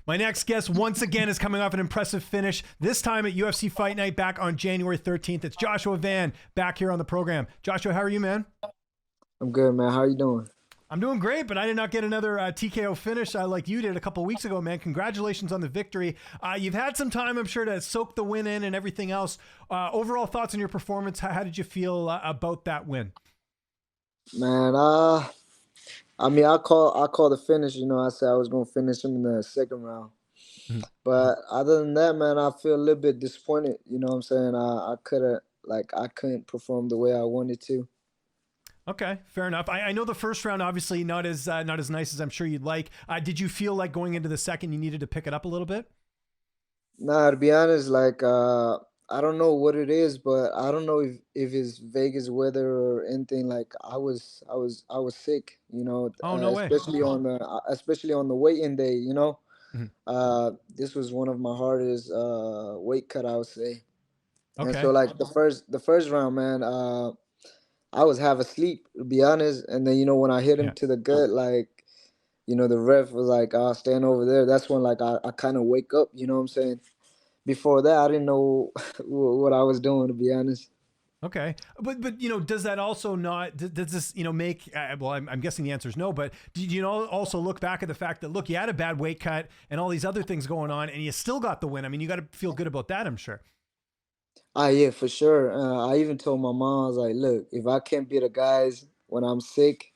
My next guest once again is coming off an impressive finish, this time at UFC Fight Night back on January 13th. It's Joshua Van back here on the program. Joshua, how are you, man? I'm good, man. How are you doing? I'm doing great, but I did not get another TKO finish like you did a couple weeks ago, man. Congratulations on the victory. You've had some time, I'm sure, to soak the win in and everything else. Overall thoughts on your performance? How did you feel about that win? Man, I call the finish. I said I was gonna finish him in the second round. Mhm. But other than that, man, I feel a little bit disappointed. You know what I'm saying? I couldn't perform the way I wanted to. Okay, fair enough. I know the first round obviously not as nice as I'm sure you'd like. Did you feel like going into the second you needed to pick it up a little bit? Nah, to be honest, I don't know what it is, but I don't know if it's Vegas weather or anything. Like I was sick. Oh, no way. Especially on the weigh-in day. Mhm. This was one of my hardest weight cut, I would say. And so Okay. like the first round, man, I was half asleep to be honest. And then when I hit him Yeah. to the gut, the ref was like, stand over there. That's when I kind of wake up, you know what I'm saying? Before that, I didn't know what I was doing, to be honest. Okay, but does that also not does this make well? I'm guessing the answer is no. But did you also look back at the fact that look, you had a bad weight cut and all these other things going on, and you still got the win? I mean, you got to feel good about that, I'm sure. Yeah, for sure. I even told my mom, I was like, look, if I can't be the guys when I'm sick,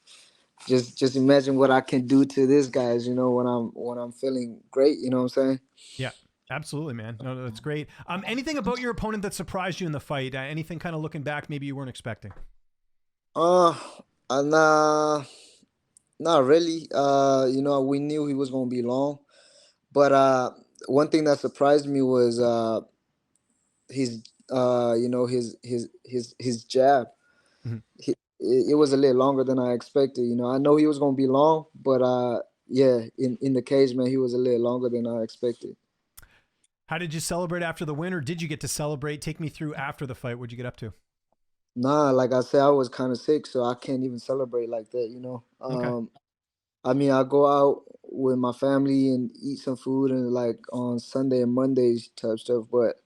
just imagine what I can do to these guys, when I'm feeling great, you know what I'm saying? Yeah, absolutely, man. No, that's great. Anything about your opponent that surprised you in the fight? Anything kind of looking back, maybe you weren't expecting? Uh, nah, not really. We knew he was gonna be long, but one thing that surprised me was his his jab. Mhm. It was a little longer than I expected. I know he was gonna be long, but yeah, in the cage, man, he was a little longer than I expected. How did you celebrate after the win, or did you get to celebrate? Take me through after the fight. What'd you get up to? Nah, like I said, I was kind of sick, so I can't even celebrate like that. Okay. I mean, I go out with my family and eat some food and like on Sunday and Mondays type stuff. But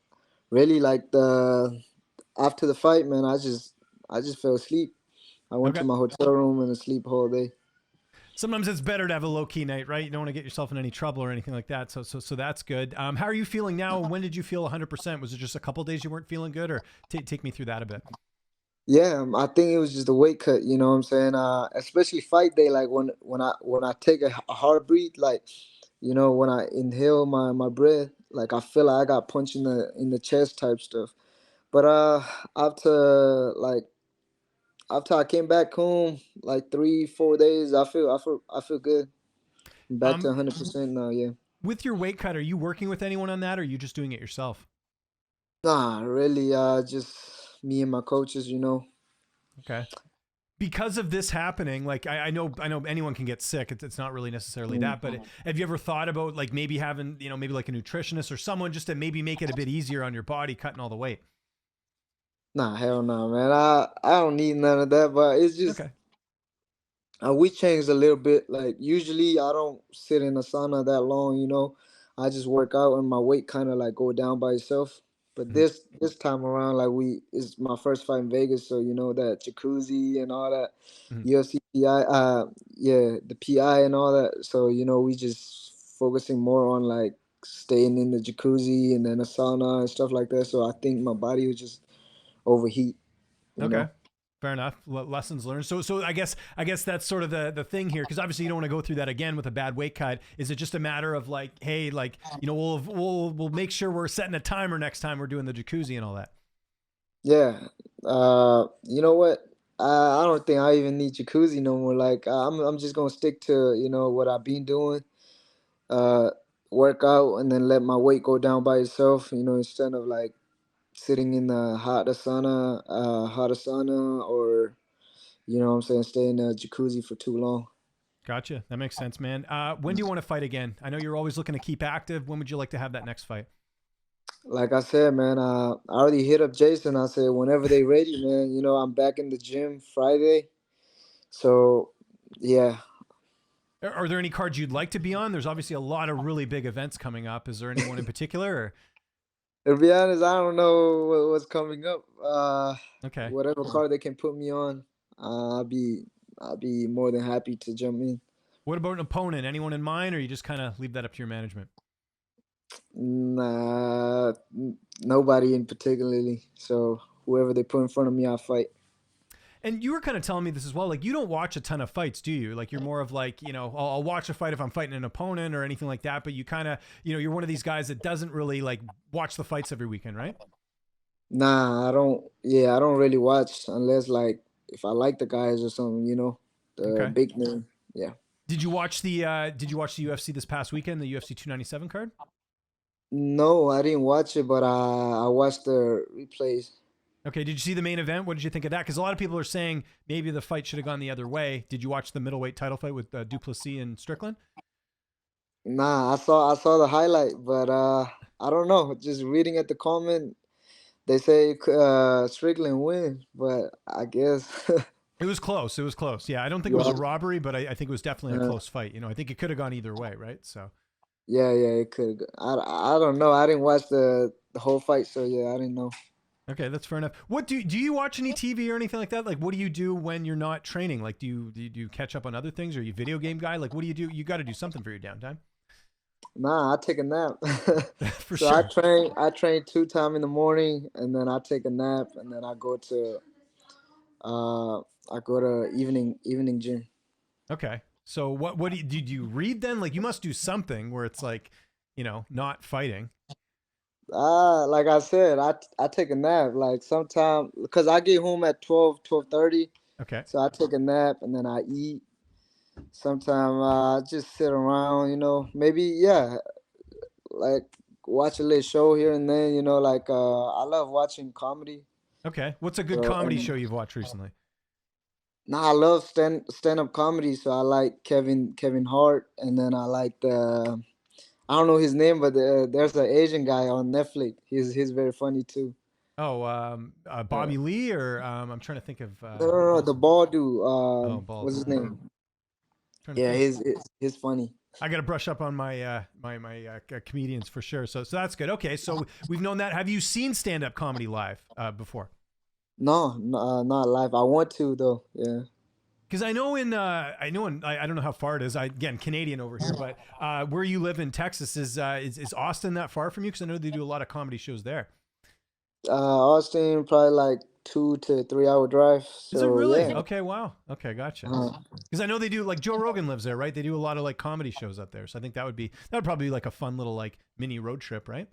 really, like the after the fight, man, I just fell asleep. I went to Okay. my hotel room and asleep all day. Sometimes it's better to have a low key night, right? You don't want to get yourself in any trouble or anything like that. So that's good. How are you feeling now? When did you feel 100%? Was it just a couple days you weren't feeling good, or take me through that a bit? Yeah, I think it was just the weight cut. You know what I'm saying? Especially fight day, like when I take a hard breath, like when I inhale my breath, like I feel like I got punched in the chest type stuff. But after like after I came back home, like 3 4 days, I feel good. I'm back to Um, 100% now. Yeah. with your weight cut, are you working with anyone on that, or are you just doing it yourself? Nah, really. Just me and my coaches. Okay. Because of this happening, like I know anyone can get sick. It's not really necessarily Mm. that, but have you ever thought about like maybe having maybe like a nutritionist or someone just to maybe make it a bit easier on your body, cutting all the weight? Nah, hell no, man. I don't need none of that. But it's just Okay. we changed a little bit. Like usually, I don't sit in the sauna that long. I just work out and my weight kind of like go down by itself. But Mhm. this time around, like it's my first fight in Vegas, so that jacuzzi and all that, Mhm. UFC PI, yeah, the PI and all that. So we just focusing more on like staying in the jacuzzi and then a sauna and stuff like that. So I think my body was just overheat. You Okay. know. Fair enough. Lessons learned. So I guess that's sort of the thing here, because obviously you don't want to go through that again with a bad weight cut. Is it just a matter of like, hey, like we'll make sure we're setting a timer next time we're doing the jacuzzi and all that. Yeah. You know what? I don't think I even need jacuzzi no more. Like I'm just gonna stick to what I've been doing. Uh, Work out and then let my weight go down by itself. Instead of like sitting in the hotter sauna, or what I'm saying, stay in the jacuzzi for too long. Gotcha. That makes sense, man. When do you want to fight again? I know you're always looking to keep active. When would you like to have that next fight? Like I said, man, I already hit up Jason. I said whenever they ready, man. I'm back in the gym Friday. So yeah. Are there any cards you'd like to be on? There's obviously a lot of really big events coming up. Is there anyone in particular? Or? To be honest, I don't know what's coming up. Okay. Whatever card they can put me on, I'll be more than happy to jump in. What about an opponent? Anyone in mind, or you just kind of leave that up to your management? Nah, nobody in particularly. So whoever they put in front of me, I'll fight. And you were kind of telling me this as well. Like, you don't watch a ton of fights, do you? Like, you're more of like, I'll watch a fight if I'm fighting an opponent or anything like that. But you kind of, you're one of these guys that doesn't really like watch the fights every weekend, right? Nah, I don't. Yeah, I don't really watch unless like if I like the guys or something. The Okay. big name. Yeah. Did you watch the UFC this past weekend, the UFC 297 card? No, I didn't watch it, but I watched the replays. Okay. Did you see the main event? What did you think of that? Because a lot of people are saying maybe the fight should have gone the other way. Did you watch the middleweight title fight with Duplessis and Strickland? Nah, I saw the highlight, but I don't know. Just reading at the comment, they say Strickland win, but I guess It was close. It was close. Yeah, I don't think it was a yeah, robbery, but I think it was definitely a close fight. I think it could have gone either way, right? So, yeah, it could. I don't know. I didn't watch the whole fight, so yeah, I didn't know. okay, that's fair enough. What do you watch any TV or anything like that? Like, what do you do when you're not training? Like, do you catch up on other things? Or are you a video game guy? Like, what do you do? You got to do something for your downtime. Nah, I take a nap. For So I sure. train. I train 2 times in the morning, and then I take a nap, and then uh I go to evening gym. Okay. So what do you read then? Like, you must do something where it's like, not fighting. Like I said, I take a nap. Like sometime because I get home at 12:30. Okay. So I take a nap and then I eat. Sometimes I just sit around, maybe yeah, like watch a little show here and then, like I love watching comedy. Okay. What's a good So comedy show and you've watched recently? now I love stand up comedy. So I like Kevin Hart, and then I like the I don't know his name, but there's an Asian guy on Netflix. He's very funny too. Oh, Uh, Bobby Lee, or I'm trying to think of no, no, who no, else. the bald dude. Oh, bald What's his dude. Okay. name? Trying to Yeah, think. he's funny. I got to brush up on my comedians for sure. So that's good. Okay, so we've known that. Have you seen stand up comedy live before? No, not live. I want to though. Yeah. Because I know I don't know how far it is. Again, Canadian over here, but where you live in Texas is Austin that far from you? Because I know they do a lot of comedy shows there. Austin probably like 2 to 3 hour drive. Is it So really? yeah. Okay, wow. Okay, gotcha. Uh, Because I know they do, like, Joe Rogan lives there, right? They do a lot of like comedy shows up there. So I think that would probably be like a fun little like mini road trip, right?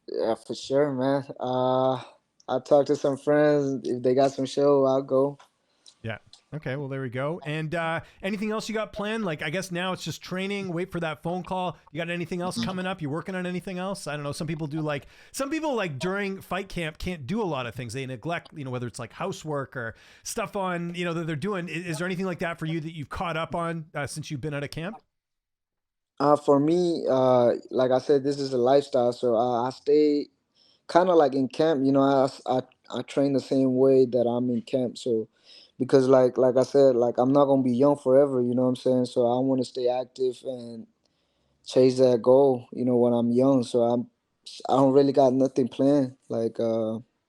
yeah, for sure, man. I talked to some friends. If they got some show, I'll go. Yeah. Okay. Well, there we go. And anything else you got planned? Like, I guess now it's just training. Wait for that phone call. You got anything else coming up? You working on anything else? I don't know. Some people like during fight camp can't do a lot of things. They neglect, whether it's like housework or stuff on, that they're doing. Is there anything like that for you that you've caught up on since you've been out of camp? For me, like I said, this is a lifestyle. So I stay kind of like in camp. I train the same way that I'm in camp. So because like I said, like I'm not gonna be young forever. You know what I'm saying? So I want to stay active and chase that goal. When I'm young. So I don't really got nothing planned. Like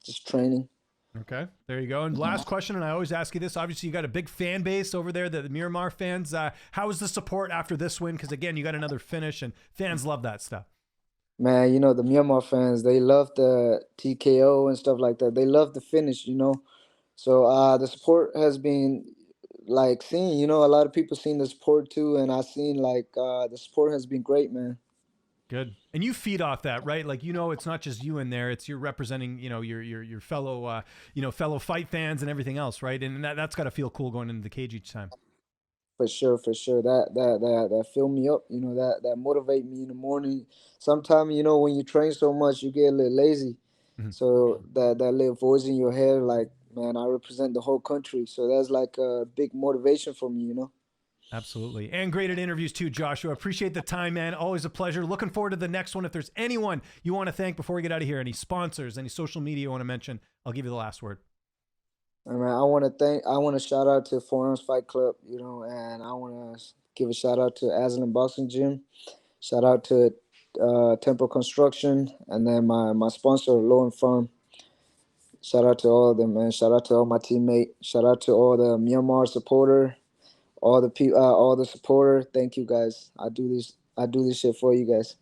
just training. Okay, there you go. And last question, and I always ask you this. Obviously, you got a big fan base over there, the Miramar fans. How is the support after this win? Because again, you got another finish, and fans love that stuff. Man, the Myanmar fans, they love the TKO and stuff like that. They love the finish. So the support has been like seen, a lot of people seen the support too, and I seen like the support has been great, man. Good. And you feed off that, right? Like, it's not just you in there. It's you're representing, your fellow, fellow fight fans and everything else, right? And that's got to feel cool going into the cage each time. For sure, for sure. That fill me up, that motivate me in the morning. Sometimes, when you train so much, you get a little lazy. Mhm. So that little voice in your head, like, man, I represent the whole country. So that's like a big motivation for me. Absolutely. And great at interviews too, Joshua. Appreciate the time, man. Always a pleasure. Looking forward to the next one. If there's anyone you want to thank before we get out of here, any sponsors, any social media you want to mention, I'll give you the last word. I mean, I want to shout out to Forums Fight Club, you know, and I want to give a shout out to Aslan Boxing Gym. Shout out to Temple Construction, and then my sponsor, Low and Farm. Shout out to all of them, man. Shout out to all my teammates. Shout out to all the Myanmar supporter, all the supporter. Thank you guys. I do this shit for you guys.